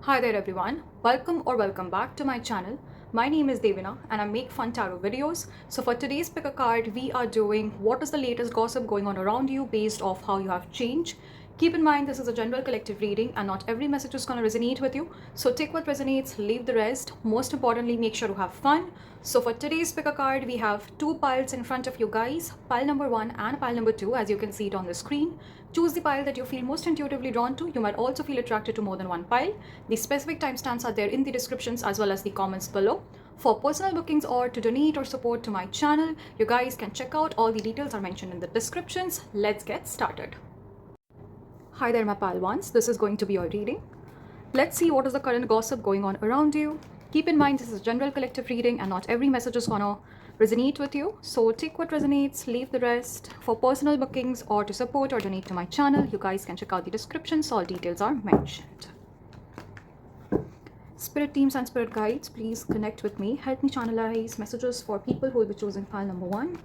Hi there everyone, welcome back to my channel. My name is Devina and I make fun tarot videos. So for today's pick a card, we are doing what is the latest gossip going on around you based off how you have changed. Keep in mind this is a general collective reading and not every message is going to resonate with you. So take what resonates, leave the rest. Most importantly, make sure to have fun. So for today's pick a card, we have two piles in front of you guys, pile number 1 and pile number 2, as you can see it on the screen. Choose the pile that you feel most intuitively drawn to. You might also feel attracted to more than one pile. The specific timestamps are there in the descriptions as well as the comments below. For personal bookings or to donate or support to my channel, you guys can check out. All the details are mentioned in the descriptions. Let's get started. Hi there my pal ones, this is going to be your reading. Let's see what is the current gossip going on around you. Keep in mind this is a general collective reading and not every message is gonna resonate with you. So take what resonates, leave the rest. For personal bookings or to support or donate to my channel, you guys can check out the descriptions. All details are mentioned. Spirit teams and spirit guides, please connect with me. Help me channelize messages for people who will be choosing pile number 1.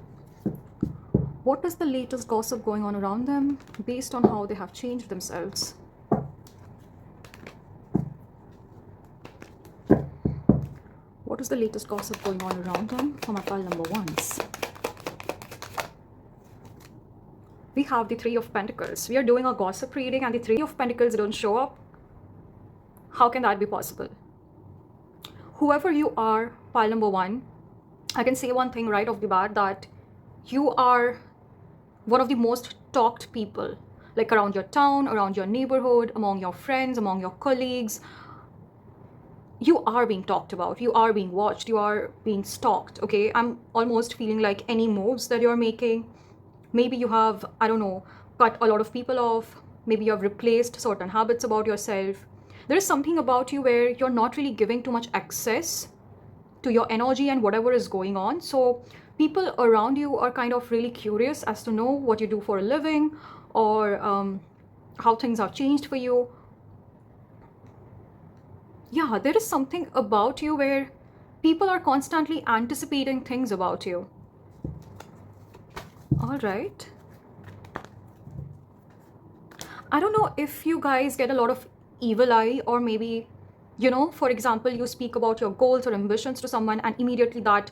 What is the latest gossip going on around them based on how they have changed themselves? What is the latest gossip going on around them for my pile number 1s? We have the 3 of Pentacles. We are doing a gossip reading and the 3 of Pentacles don't show up. How can that be possible? Whoever you are, pile number 1, I can say one thing right off the bat, that you are one of the most talked people, like around your town, around your neighborhood, among your friends, among your colleagues. You are being talked about, you are being watched, you are being stalked, okay? I'm almost feeling like any moves that you're making, maybe you have, I don't know, cut a lot of people off, maybe you have replaced certain habits about yourself. There is something about you where you're not really giving too much access to your energy and whatever is going on. So people around you are kind of really curious as to know what you do for a living, or how things have changed for you. Yeah, there is something about you where people are constantly anticipating things about you. All right. I don't know if you guys get a lot of evil eye, or maybe, you know, for example, you speak about your goals or ambitions to someone and immediately that,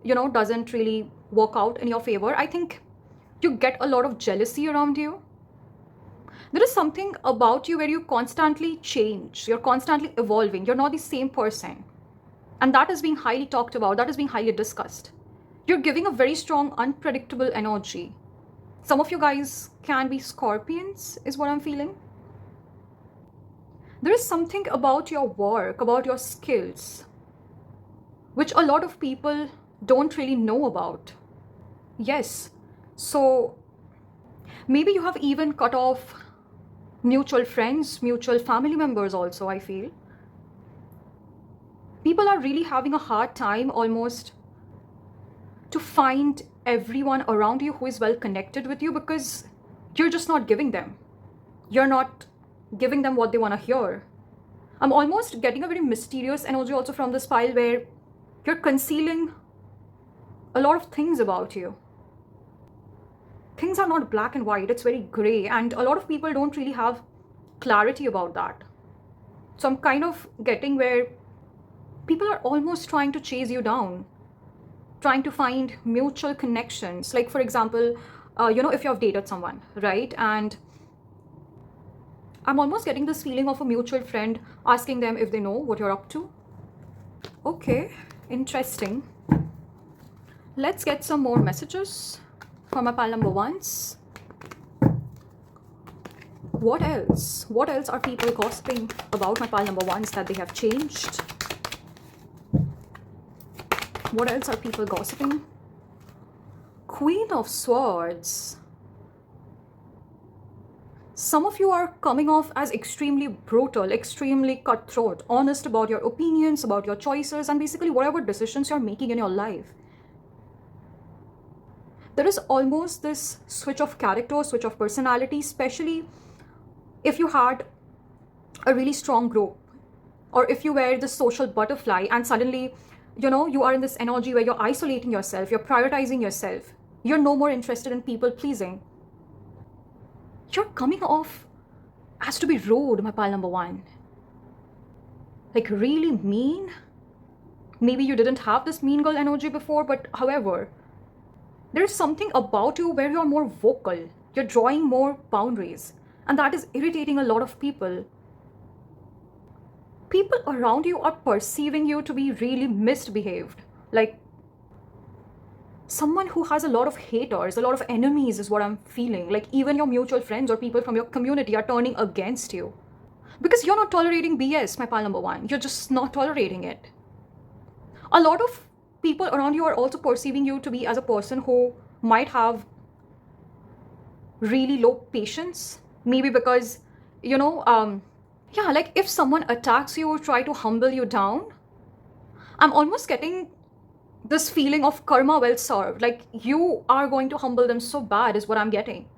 you know, doesn't really work out in your favor. I think you get a lot of jealousy around you. There is something about you where you constantly change, you're constantly evolving, you're not the same person. And that is being highly talked about, that is being highly discussed. You're giving a very strong, unpredictable energy. Some of you guys can be Scorpions, is what I'm feeling. There is something about your work, about your skills, which a lot of people don't really know about. Yes, so maybe you have even cut off mutual friends, mutual family members also, I feel. People are really having a hard time almost to find everyone around you who is well connected with you, because you're just not giving them. You're not giving them what they want to hear. I'm almost getting a very mysterious energy also from this pile where you're concealing a lot of things about you. Things are not black and white, it's very gray, and a lot of people don't really have clarity about that. So I'm kind of getting where people are almost trying to chase you down, trying to find mutual connections. Like for example, you know, if you have dated someone, right? And I'm almost getting this feeling of a mutual friend asking them if they know what you're up to. Okay, interesting. Let's get some more messages from my pile number 1s. What else? What else are people gossiping about my pile number 1s that they have changed? What else are people gossiping? Queen of Swords. Some of you are coming off as extremely brutal, extremely cutthroat, honest about your opinions, about your choices, and basically whatever decisions you're making in your life. There is almost this switch of character, switch of personality, especially if you had a really strong group, or if you were the social butterfly and suddenly, you know, you are in this energy where you're isolating yourself, you're prioritizing yourself, you're no more interested in people pleasing. You're coming off as to be rude, my pile number 1. like really mean. Maybe you didn't have this mean girl energy before, but however, there's something about you where you're more vocal, you're drawing more boundaries, and that is irritating a lot of people. People around you are perceiving you to be really misbehaved, like someone who has a lot of haters, a lot of enemies is what I'm feeling. Like even your mutual friends or people from your community are turning against you because you're not tolerating BS, my pal number one. You're just not tolerating it. A lot of people around you are also perceiving you to be as a person who might have really low patience, maybe because yeah, like if someone attacks you or try to humble you down, I'm almost getting this feeling of karma well served. Like you are going to humble them so bad is what I'm getting.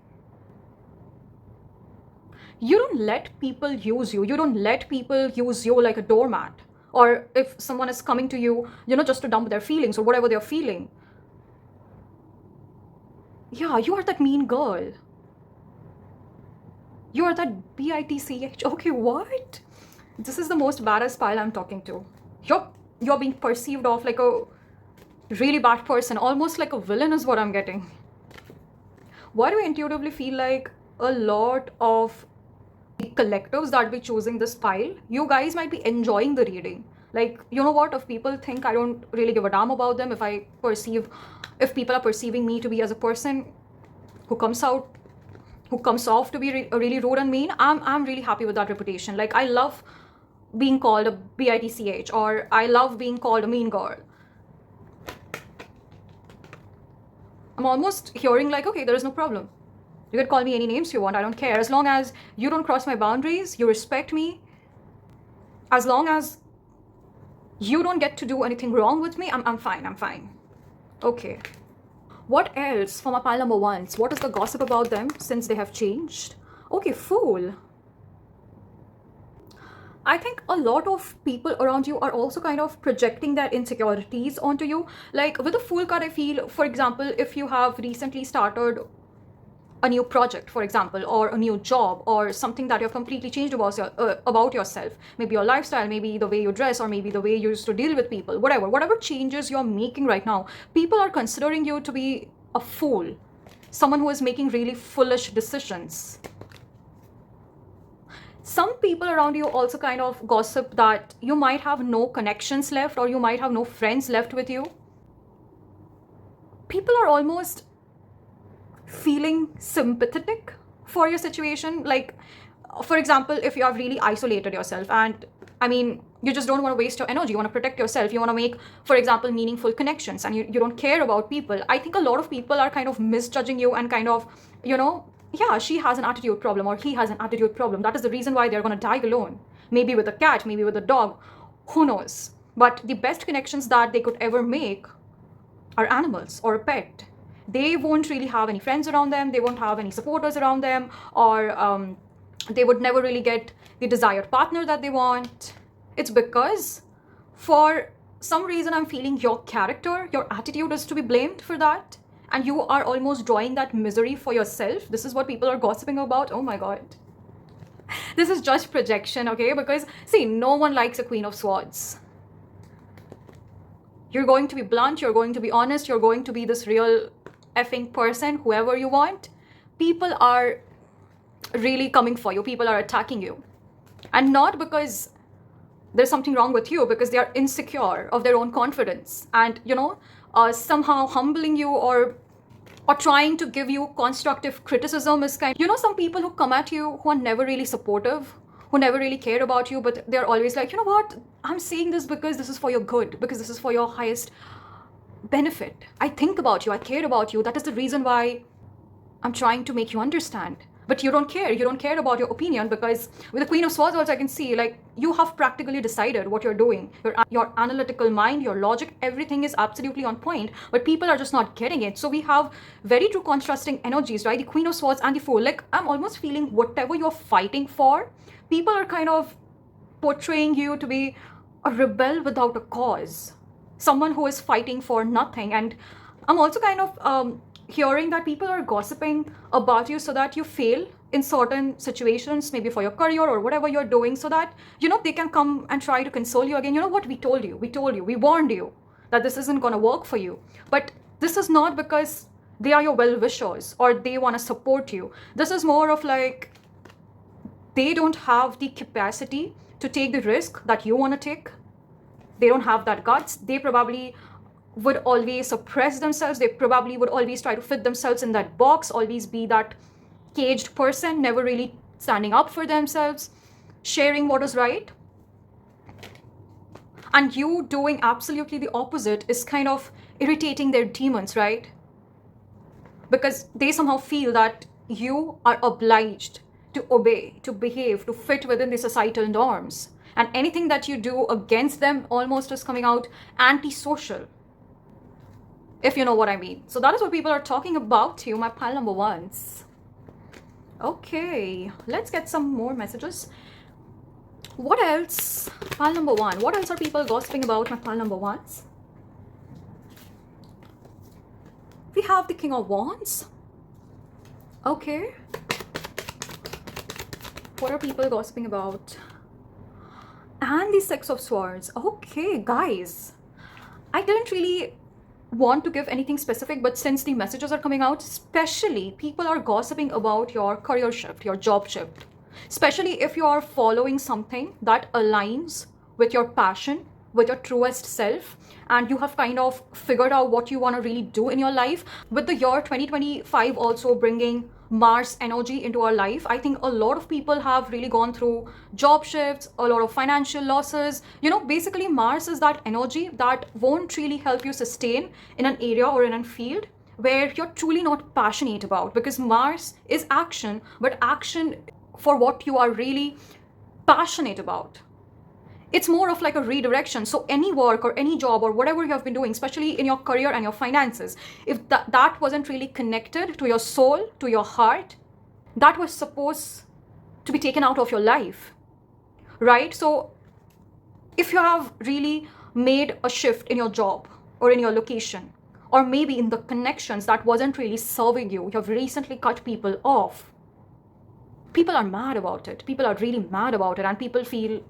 You don't let people use you. You don't let people use you like a doormat. Or if someone is coming to you, just to dump their feelings or whatever they're feeling. Yeah, you are that mean girl. You are that bitch. Okay, what? This is the most badass pile I'm talking to. You're being perceived of like a really bad person, almost like a villain is what I'm getting. Why do I intuitively feel like a lot of the collectives that be choosing this pile, you guys might be enjoying the reading. Like, you know what, if people think I don't really give a damn about them, if people are perceiving me to be as a person who comes off to be really rude and mean, I'm really happy with that reputation. Like, I love being called a bitch, or I love being called a mean girl. I'm almost hearing like, okay, there is no problem. You can call me any names you want. I don't care. As long as you don't cross my boundaries, you respect me. As long as you don't get to do anything wrong with me, I'm fine. I'm fine. Okay. What else for my pile number ones? What is the gossip about them since they have changed? Okay, Fool. I think a lot of people around you are also kind of projecting their insecurities onto you. Like with the Fool card, I feel, for example, if you have recently started a new project, for example, or a new job, or something that you've completely changed about yourself, maybe your lifestyle, maybe the way you dress, or maybe the way you used to deal with people, whatever changes you're making right now, people are considering you to be a fool, someone who is making really foolish decisions. Some people around you also kind of gossip that you might have no connections left, or you might have no friends left with you. People are almost feeling sympathetic for your situation. Like, for example, if you have really isolated yourself, and you just don't want to waste your energy, you want to protect yourself, you want to make, for example, meaningful connections, and you don't care about people. I think a lot of people are kind of misjudging you and kind of, yeah, she has an attitude problem or he has an attitude problem. That is the reason why they're going to die alone. Maybe with a cat, maybe with a dog, who knows? But the best connections that they could ever make are animals or a pet. They won't really have any friends around them, they won't have any supporters around them, or they would never really get the desired partner that they want. It's because for some reason I'm feeling your character, your attitude is to be blamed for that, and you are almost drawing that misery for yourself. This is what people are gossiping about. Oh my god. This is just projection, okay? Because see, no one likes a Queen of Swords. You're going to be blunt, you're going to be honest, you're going to be this real effing person, whoever you want. People are really coming for you. People are attacking you. And not because there's something wrong with you, because they are insecure of their own confidence. And, somehow humbling you or trying to give you constructive criticism is kind of, some people who come at you who are never really supportive, who never really care about you, but they're always like, you know what, I'm saying this because this is for your good, because this is for your highest benefit. I think about you, I care about you. That is the reason why I'm trying to make you understand. But you don't care. You don't care about your opinion, because with the Queen of Swords also I can see, like, you have practically decided what you're doing. Your analytical mind, your logic, everything is absolutely on point, but people are just not getting it. So we have very true contrasting energies, right? The Queen of Swords and the Fool. Like, I'm almost feeling whatever you're fighting for, people are kind of portraying you to be a rebel without a cause, someone who is fighting for nothing. And I'm also kind of hearing that people are gossiping about you so that you fail in certain situations, maybe for your career or whatever you're doing, so that, they can come and try to console you again. You know what? We told you, we warned you that this isn't going to work for you. But this is not because they are your well-wishers or they want to support you. This is more of like, they don't have the capacity to take the risk that you want to take. They don't have that guts. They probably would always suppress themselves. They probably would always try to fit themselves in that box, always be that caged person, never really standing up for themselves, sharing what is right. And you doing absolutely the opposite is kind of irritating their demons, right? Because they somehow feel that you are obliged to obey, to behave, to fit within the societal norms. And anything that you do against them almost is coming out antisocial, if you know what I mean. So that is what people are talking about to you, my pile number ones. Okay, let's get some more messages. What else? Pile number one. What else are people gossiping about, my pile number ones? We have the King of Wands. Okay. What are people gossiping about? And the Six of Swords. Okay, guys. I didn't really want to give anything specific, but since the messages are coming out, especially people are gossiping about your career shift, your job shift. Especially if you are following something that aligns with your passion, with your truest self, and you have kind of figured out what you want to really do in your life. With the year 2025 also bringing Mars energy into our life, I think a lot of people have really gone through job shifts, a lot of financial losses. Basically Mars is that energy that won't really help you sustain in an area or in a field where you're truly not passionate about, because Mars is action, but action for what you are really passionate about. It's more of like a redirection. So any work or any job or whatever you have been doing, especially in your career and your finances, if that wasn't really connected to your soul, to your heart, that was supposed to be taken out of your life, right? So if you have really made a shift in your job or in your location, or maybe in the connections that wasn't really serving you, you have recently cut people off, people are mad about it. People are really mad about it, and people feel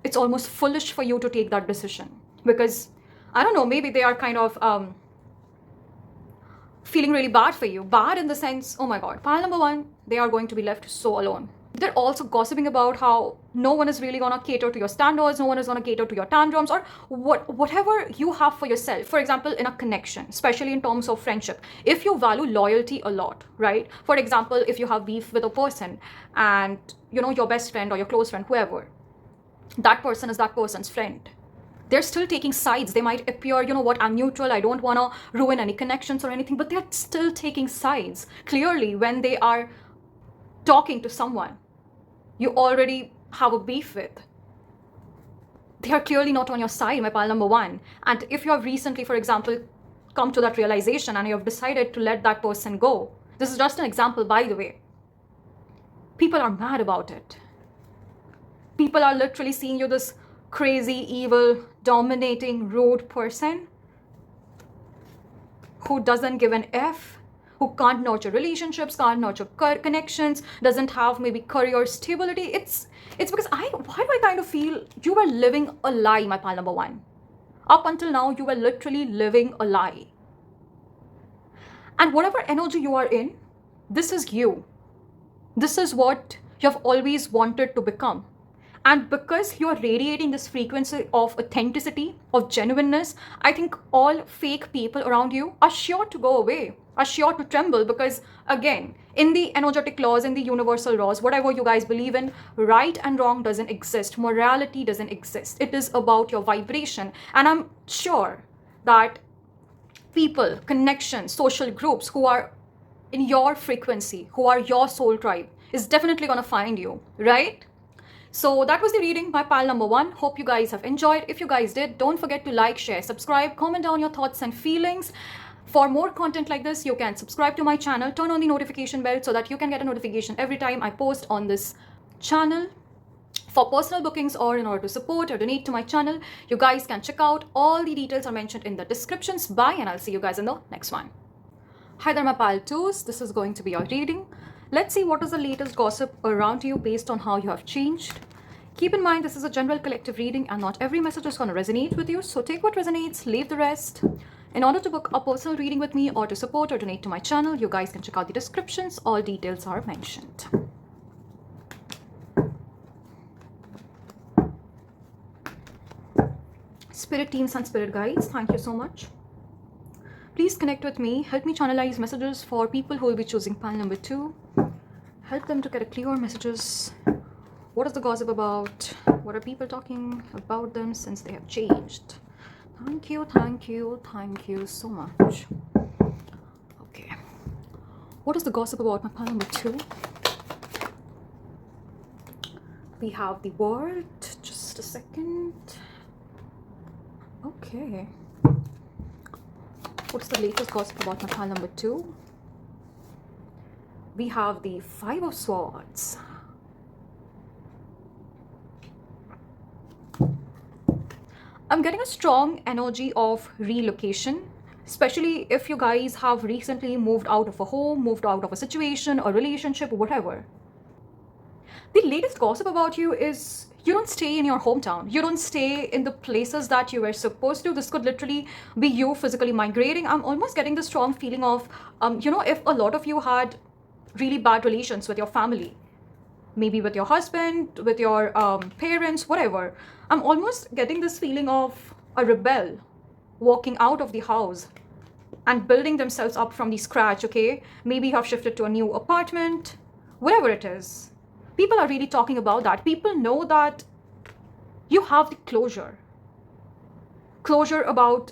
it's almost foolish for you to take that decision, because I don't know, maybe they are kind of feeling really bad for you. Bad in the sense, oh my god, pile number one, they are going to be left so alone. They're also gossiping about how no one is really going to cater to your standards, no one is going to cater to your tantrums, or whatever you have for yourself. For example, in a connection, especially in terms of friendship, if you value loyalty a lot, right? For example, if you have beef with a person and your best friend or your close friend, whoever, that person is that person's friend, they're still taking sides. They might appear, I'm neutral, I don't want to ruin any connections or anything, but they're still taking sides. Clearly, when they are talking to someone you already have a beef with, they are clearly not on your side, my pile number one. And if you have recently, for example, come to that realization and you have decided to let that person go, this is just an example, by the way, people are mad about it. People are literally seeing you this crazy, evil, dominating, rude person who doesn't give an F, who can't nurture relationships, can't nurture connections, doesn't have maybe career stability. It's because why do I kind of feel you were living a lie, my pile number one? Up until now, you were literally living a lie. And whatever energy you are in, this is you. This is what you have always wanted to become. And because you are radiating this frequency of authenticity, of genuineness, I think all fake people around you are sure to go away, are sure to tremble, because again, in the energetic laws, in the universal laws, whatever you guys believe in, right and wrong doesn't exist. Morality doesn't exist. It is about your vibration. And I'm sure that people, connections, social groups who are in your frequency, who are your soul tribe, is definitely going to find you, right? So that was the reading by pile number one. Hope you guys have enjoyed. If you guys did, don't forget to like, share, subscribe, comment down your thoughts and feelings. For more content like this, you can subscribe to my channel, turn on the notification bell so that you can get a notification every time I post on this channel. For personal bookings or in order to support or donate to my channel, you guys can check out. All the details are mentioned in the descriptions. Bye, and I'll see you guys in the next one. Hi there, my pile twos. This is going to be your reading. Let's see what is the latest gossip around you based on how you have changed. Keep in mind, this is a general collective reading and not every message is going to resonate with you. So take what resonates, leave the rest. In order to book a personal reading with me or to support or donate to my channel, you guys can check out the descriptions. All details are mentioned. Spirit teams and spirit guides, thank you so much. Please connect with me. Help me channelize messages for people who will be choosing pile number 2. Help them to get clear messages. What is the gossip about? What are people talking about them since they have changed? Thank you, thank you, thank you so much. Okay. What is the gossip about my pile number 2? We have the world. Just a second. Okay. What's the latest gossip about my pile number 2? We have the 5 of Swords. I'm getting a strong energy of relocation, especially if you guys have recently moved out of a home, moved out of a situation, a relationship, whatever. The latest gossip about you is you don't stay in your hometown. You don't stay in the places that you were supposed to. This could literally be you physically migrating. I'm almost getting the strong feeling of, if a lot of you had really bad relations with your family, maybe with your husband, with your parents, whatever. I'm almost getting this feeling of a rebel walking out of the house and building themselves up from the scratch, okay? Maybe you have shifted to a new apartment, whatever it is. People are really talking about that. People know that you have the closure about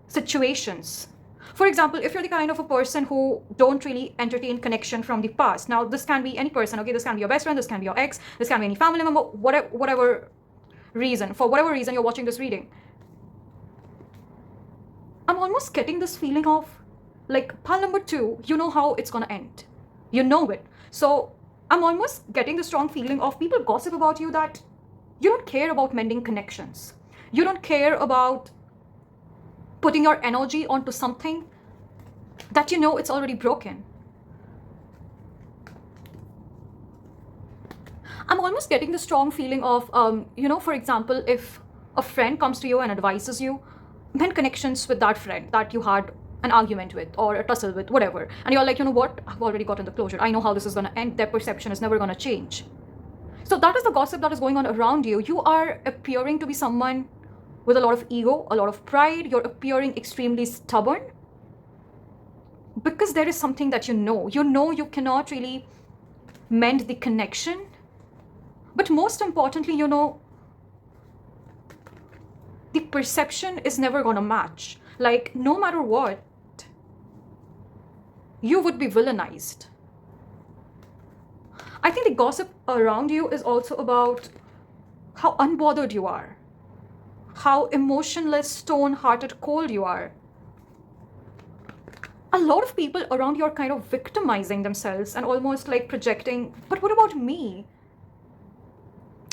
situations. For example, if you're the kind of a person who don't really entertain connection from the past. Now, this can be any person, okay? This can be your best friend, this can be your ex, this can be any family member, whatever reason, for whatever reason you're watching this reading. I'm almost getting this feeling of, like, pile number 2, you know how it's gonna end. You know it. So I'm almost getting the strong feeling of people gossip about you that you don't care about mending connections. You don't care about putting your energy onto something that you know it's already broken. I'm almost getting the strong feeling of, for example, if a friend comes to you and advises you, mend connections with that friend that you had an argument with or a tussle with, whatever. And you're like, you know what? I've already gotten the closure. I know how this is going to end. Their perception is never going to change. So that is the gossip that is going on around you. You are appearing to be someone with a lot of ego, a lot of pride. You're appearing extremely stubborn because there is something that you know you cannot really mend the connection. But most importantly, the perception is never going to match. Like, no matter what, you would be villainized. I think the gossip around you is also about how unbothered you are, how emotionless, stone-hearted, cold you are. A lot of people around you are kind of victimizing themselves and almost like projecting, but what about me?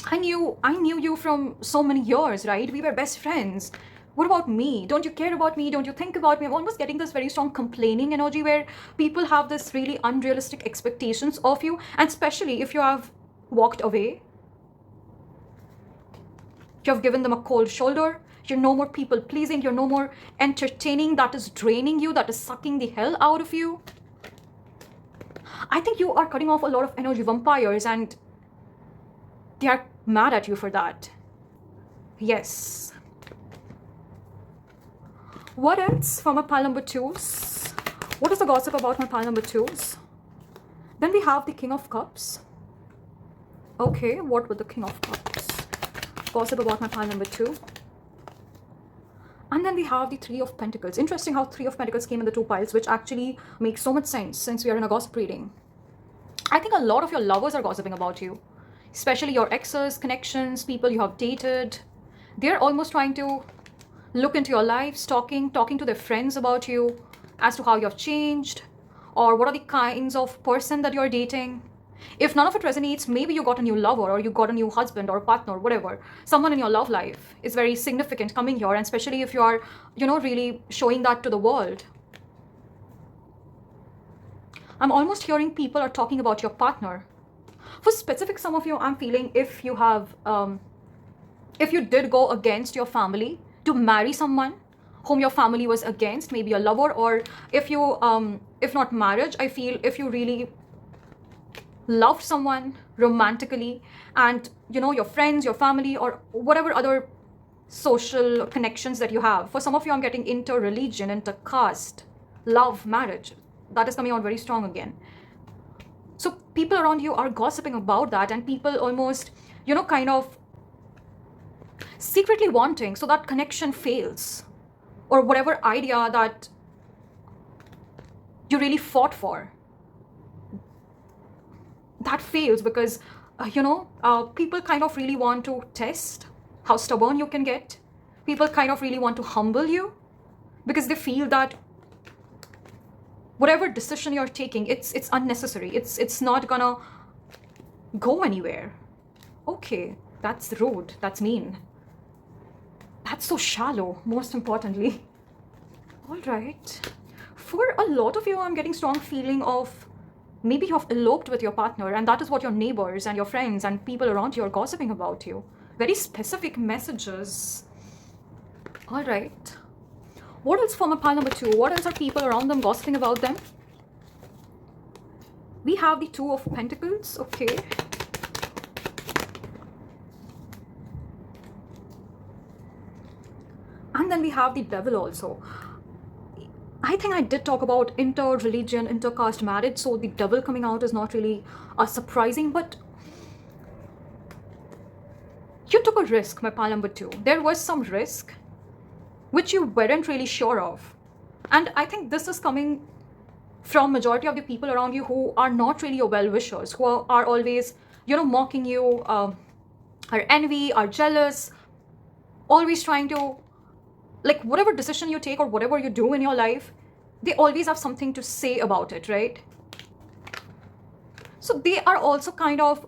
I knew you from so many years, right? We were best friends. What about me? Don't you care about me? Don't you think about me? I'm almost getting this very strong complaining energy where people have this really unrealistic expectations of you. And especially if you have walked away, you have given them a cold shoulder, you're no more people pleasing, you're no more entertaining, that is draining you, that is sucking the hell out of you. I think you are cutting off a lot of energy vampires and they are mad at you for that. Yes. What else for my pile number 2s? What is the gossip about my pile number 2s? Then we have the King of Cups. Okay, what with the King of Cups? Gossip about my pile number 2. And then we have the Three of Pentacles. Interesting how Three of Pentacles came in the 2 piles, which actually makes so much sense since we are in a gossip reading. I think a lot of your lovers are gossiping about you, especially your exes, connections, people you have dated. They're almost trying to look into your lives, talking to their friends about you as to how you have changed or what are the kinds of person that you're dating. If none of it resonates, maybe you got a new lover or you got a new husband or partner, whatever. Someone in your love life is very significant coming here, and especially if you are, really showing that to the world. I'm almost hearing people are talking about your partner. For specific, some of you, I'm feeling if you have, if you did go against your family to marry someone whom your family was against, maybe a lover, or if you, if not marriage, I feel if you really loved someone romantically and, you know, your friends, your family, or whatever other social connections that you have. For some of you, I'm getting inter-religion, inter-caste, love, marriage. That is coming out very strong again. So people around you are gossiping about that, and people almost, you know, kind of secretly wanting so that connection fails, or whatever idea that you really fought for, that fails because, people kind of really want to test how stubborn you can get. People kind of really want to humble you because they feel that whatever decision you're taking, it's unnecessary. It's not gonna go anywhere. Okay, that's rude. That's mean. That's so shallow, most importantly. All right. For a lot of you, I'm getting strong feeling of maybe you have eloped with your partner, and that is what your neighbors and your friends and people around you are gossiping about you. Very specific messages. All right. What else for my pile number 2? What else are people around them gossiping about them? We have the Two of Pentacles. Okay. And then we have the Devil also. I think I did talk about inter-religion, inter-caste marriage, so the Devil coming out is not really surprising, but you took a risk, my pile number 2. There was some risk which you weren't really sure of. And I think this is coming from majority of the people around you who are not really your well-wishers, who are always, mocking you, are envy, are jealous, always trying to, like, whatever decision you take or whatever you do in your life, they always have something to say about it, right? So they are also kind of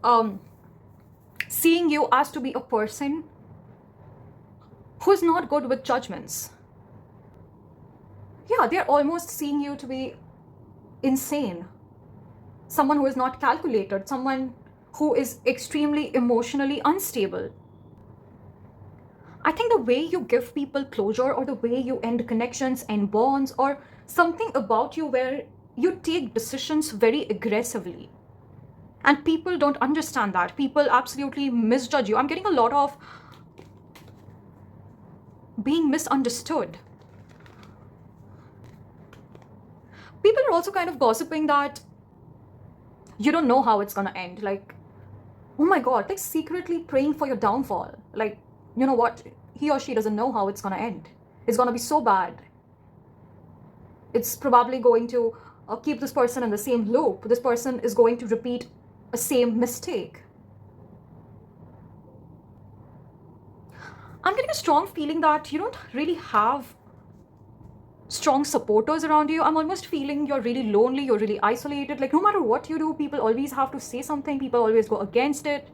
seeing you as to be a person who's not good with judgments. Yeah, they're almost seeing you to be insane. Someone who is not calculated, someone who is extremely emotionally unstable. I think the way you give people closure, or the way you end connections and bonds, or something about you where you take decisions very aggressively. And people don't understand that. People absolutely misjudge you. I'm getting a lot of being misunderstood. People are also kind of gossiping that you don't know how it's gonna end. Like, oh my God, like secretly praying for your downfall. Like, you know what? He or she doesn't know how it's gonna end. It's gonna be so bad. It's probably going to keep this person in the same loop. This person is going to repeat a same mistake. I'm getting a strong feeling that you don't really have strong supporters around you. I'm almost feeling you're really lonely, you're really isolated. Like, no matter what you do, people always have to say something. People always go against it.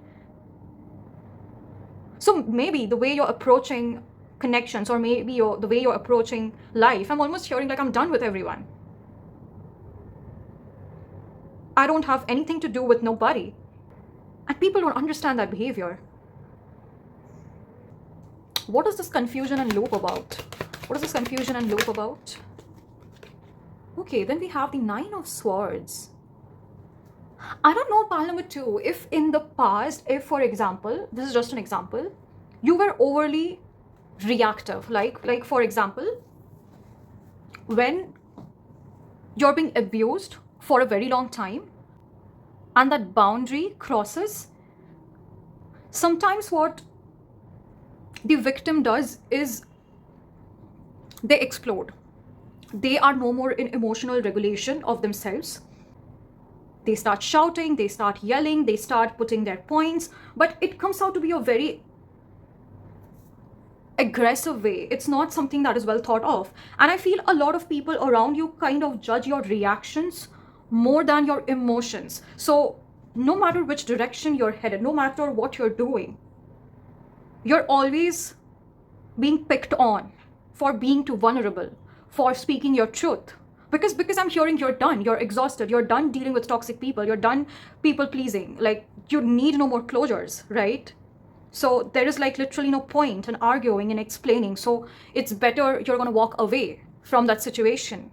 So maybe the way you're approaching connections, or maybe the way you're approaching life, I'm almost hearing like, I'm done with everyone. I don't have anything to do with nobody. And people don't understand that behavior. What is this confusion and loop about? What is this confusion and loop about? Okay, then we have the Nine of Swords. I don't know, pile number 2, if in the past, if for example, this is just an example, you were overly reactive. Like for example, when you're being abused for a very long time and that boundary crosses, sometimes what the victim does is they explode. They are no more in emotional regulation of themselves. They start shouting, they start yelling, they start putting their points, but it comes out to be a very aggressive way. It's not something that is well thought of. And I feel a lot of people around you kind of judge your reactions more than your emotions. So no matter which direction you're headed, no matter what you're doing, you're always being picked on for being too vulnerable, for speaking your truth, Because I'm hearing you're done, you're exhausted, you're done dealing with toxic people, you're done people pleasing, like you need no more closures, right? So there is like literally no point in arguing and explaining, so it's better you're gonna walk away from that situation.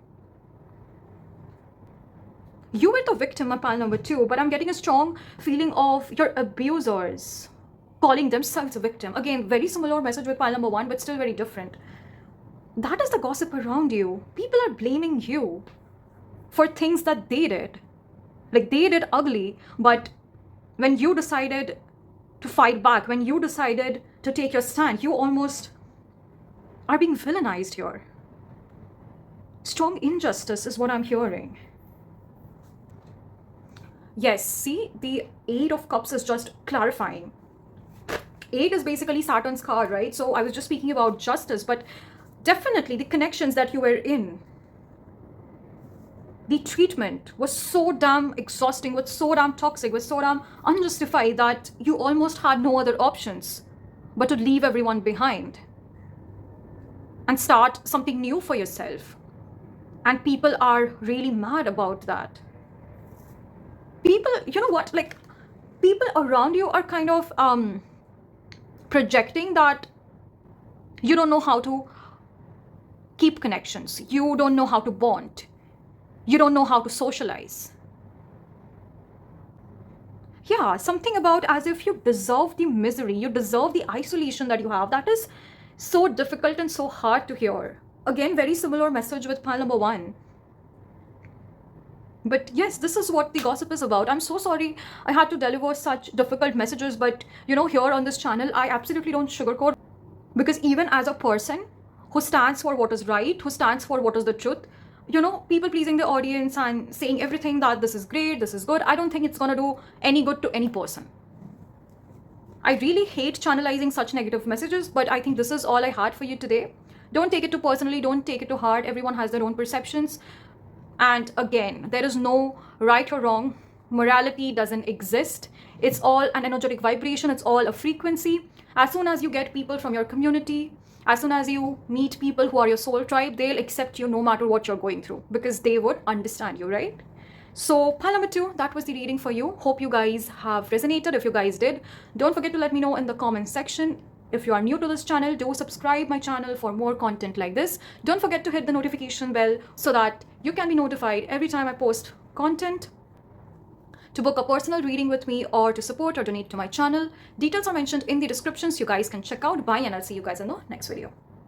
You were the victim on pile number 2, but I'm getting a strong feeling of your abusers calling themselves a victim. Again, very similar message with pile number 1, but still very different. That is the gossip around you. People are blaming you for things that they did. Like they did ugly, but when you decided to fight back, when you decided to take your stand, you almost are being villainized here. Strong injustice is what I'm hearing. Yes, see, the 8 of Cups is just clarifying. 8 is basically Saturn's card, right? So I was just speaking about justice, but definitely the connections that you were in, the treatment was so damn exhausting, was so damn toxic, was so damn unjustified that you almost had no other options but to leave everyone behind and start something new for yourself. And people are really mad about that. People, you know what, like people around you are kind of projecting that you don't know how to keep connections, you don't know how to bond, you don't know how to socialize. Yeah, something about as if you deserve the misery, you deserve the isolation that you have. That is so difficult and so hard to hear. Again, very similar message with pile number 1. But yes, this is what the gossip is about. I'm so sorry I had to deliver such difficult messages, but you know, here on this channel, I absolutely don't sugarcoat, because even as a person who stands for what is right, who stands for what is the truth, you know, people pleasing the audience and saying everything that this is great, this is good, I don't think it's gonna do any good to any person. I really hate channelizing such negative messages, but I think this is all I had for you today. Don't take it too personally, don't take it too hard. Everyone has their own perceptions. And again, there is no right or wrong. Morality doesn't exist. It's all an energetic vibration. It's all a frequency. As soon as you get people from your community, as soon as you meet people who are your soul tribe, they'll accept you no matter what you're going through, because they would understand you, right? So pile number 2, that was the reading for you. Hope you guys have resonated. If you guys did, don't forget to let me know in the comment section. If you are new to this channel, do subscribe my channel for more content like this. Don't forget to hit the notification bell so that you can be notified every time I post content. To book a personal reading with me or to support or donate to my channel, details are mentioned in the descriptions. You guys can check out. Bye, and I'll see you guys in the next video.